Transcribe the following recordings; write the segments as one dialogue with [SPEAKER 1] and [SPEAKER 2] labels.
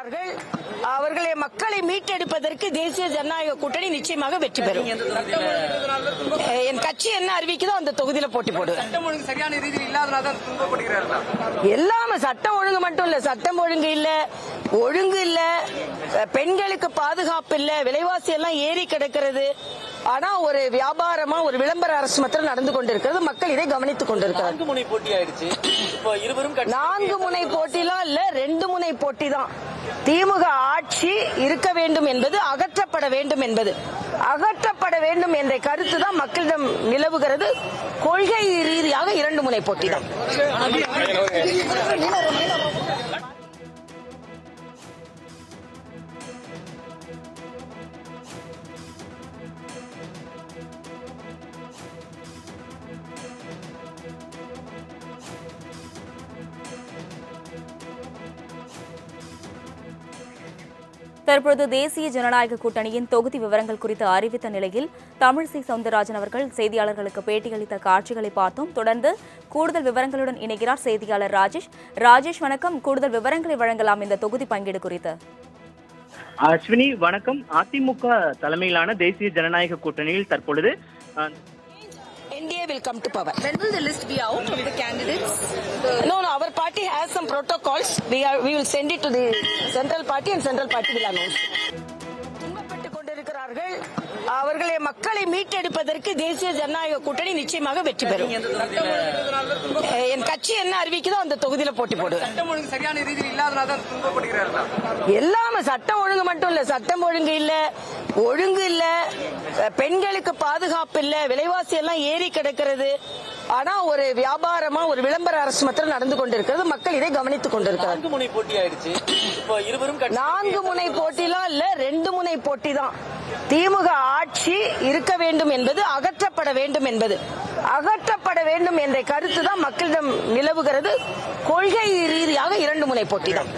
[SPEAKER 1] கொண்டிருக்கிறார்கள். அவர்களை மக்களை மீட்டெடுப்பதற்கு தேசிய ஜனநாயக கூட்டணி நிச்சயமாக வெற்றி பெறும். என் கட்சி என்ன அறிவிக்குதோ அந்த தொகுதியில போட்டி போடுவேன்.
[SPEAKER 2] சட்டம் ஒழுங்கு சரியான ரீதியில் இல்லாதனால துன்பப்படுகிறார்கள்.
[SPEAKER 1] எல்லாமே சட்டம் ஒழுங்கு மட்டும் இல்ல, சட்டம் ஒழுங்கு இல்ல, பெண்களுக்கு பாதுகாப்பு இல்ல, விலைவாசி எல்லாம் ஏறி கிடக்கிறது. ஆனா ஒரு வியாபாரமா ஒரு விளம்பர அரசு மாத்திரம் நடந்து கொண்டிருக்கிறது. மக்கள் இதை கவனித்துக் கொண்டிருக்கிறார்.
[SPEAKER 2] 4 முனை போட்டி ஆயிடுச்சு. இப்போ இருவரும்
[SPEAKER 1] 4 முனை போட்டிலாம் இல்ல, 2 முனை போட்டி தான். திமுக ஆட்சி இருக்க வேண்டும் என்பது அகற்றப்பட வேண்டும் என்ற கருத்து தான் மக்களிடம் நிலவுகிறது. கொள்கை ரீதியாக 2 முனை போட்டி தான்.
[SPEAKER 3] தற்போது தேசிய ஜனநாயக கூட்டணியின் தொகுதி விவரங்கள் குறித்து அறிவித்த நிலையில் தமிழிசை சவுந்தரராஜன் அவர்கள் செய்தியாளர்களுக்கு பேட்டியளித்த காட்சிகளை பார்த்தோம். தொடர்ந்து கூடுதல் விவரங்களுடன் இணைகிறார் செய்தியாளர் ராஜேஷ். வணக்கம். கூடுதல் விவரங்களை வழங்கலாம் இந்த தொகுதி பங்கீடு குறித்து.
[SPEAKER 4] அஸ்வினி வணக்கம். அதிமுக தலைமையிலான தேசிய ஜனநாயக கூட்டணியில் தற்பொழுது
[SPEAKER 1] NDA will come to power.
[SPEAKER 5] When will the list be out of the candidates?
[SPEAKER 1] No, our party has some protocols. We will send it to the central party and central party will announce. துன்பப்பட்டுக் கொண்டிருக்கிறார்கள். அவர்களை மக்களை மீட்டெடுப்பதற்கு தேசிய ஜனநாயக கூட்டணி நிச்சயமாக வெற்றி பெறும். என் கட்சி என்ன அறிவிக்குதோ அந்த தொகுதியில போட்டி போடுவேன்.
[SPEAKER 2] சட்டம் ஒழுங்கு சரியான ரீதியில் இல்லாதனால துன்பப்படுகிறார்கள்.
[SPEAKER 1] எல்லாமே சட்டம் ஒழுங்கு மட்டும் இல்ல, சட்டம் ஒழுங்கு இல்ல, பெண்களுக்கு பாதுகாப்பு இல்ல, விலைவாசி எல்லாம் ஏறி கிடக்கிறது. ஆனா ஒரு வியாபாரமா ஒரு விளம்பர அரசு மாத்திரம் நடந்து கொண்டிருக்கிறது. மக்கள் இதை கவனித்துக் கொண்டிருக்கிறார்.
[SPEAKER 2] 4 முனை போட்டி ஆயிடுச்சு. இப்போ இருவரும்
[SPEAKER 1] 4 முனை போட்டிலாம் இல்ல, 2 முனை போட்டி தான். திமுக ஆட்சி இருக்க வேண்டும் என்பது அகற்றப்பட வேண்டும் என்ற கருத்து தான் மக்களிடம் நிலவுகிறது. கொள்கை ரீதியாக 2 முனை போட்டி தான்.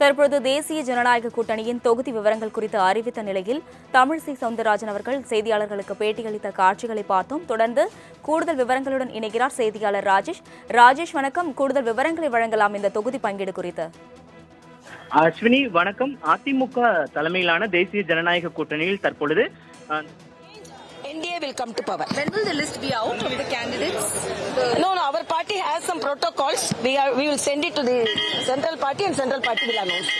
[SPEAKER 3] தற்போது தேசிய ஜனநாயக கூட்டணியின் தொகுதி விவரங்கள் குறித்து அறிவித்த நிலையில் தமிழிசை சவுந்தரராஜன் அவர்கள் செய்தியாளர்களுக்கு பேட்டியளித்த காட்சிகளை பார்த்தோம். தொடர்ந்து கூடுதல் விவரங்களுடன் இணைகிறார் செய்தியாளர் ராஜேஷ். வணக்கம். கூடுதல் விவரங்களை வழங்கலாம் இந்த தொகுதி பங்கீடு குறித்து.
[SPEAKER 4] அஸ்வினி வணக்கம். அதிமுக தலைமையிலான தேசிய ஜனநாயக கூட்டணியில் தற்பொழுது
[SPEAKER 1] NDA will come to power.
[SPEAKER 5] When will the list be out of the candidates?
[SPEAKER 1] No, our party has some protocols. We will send it to the central party and central party will announce.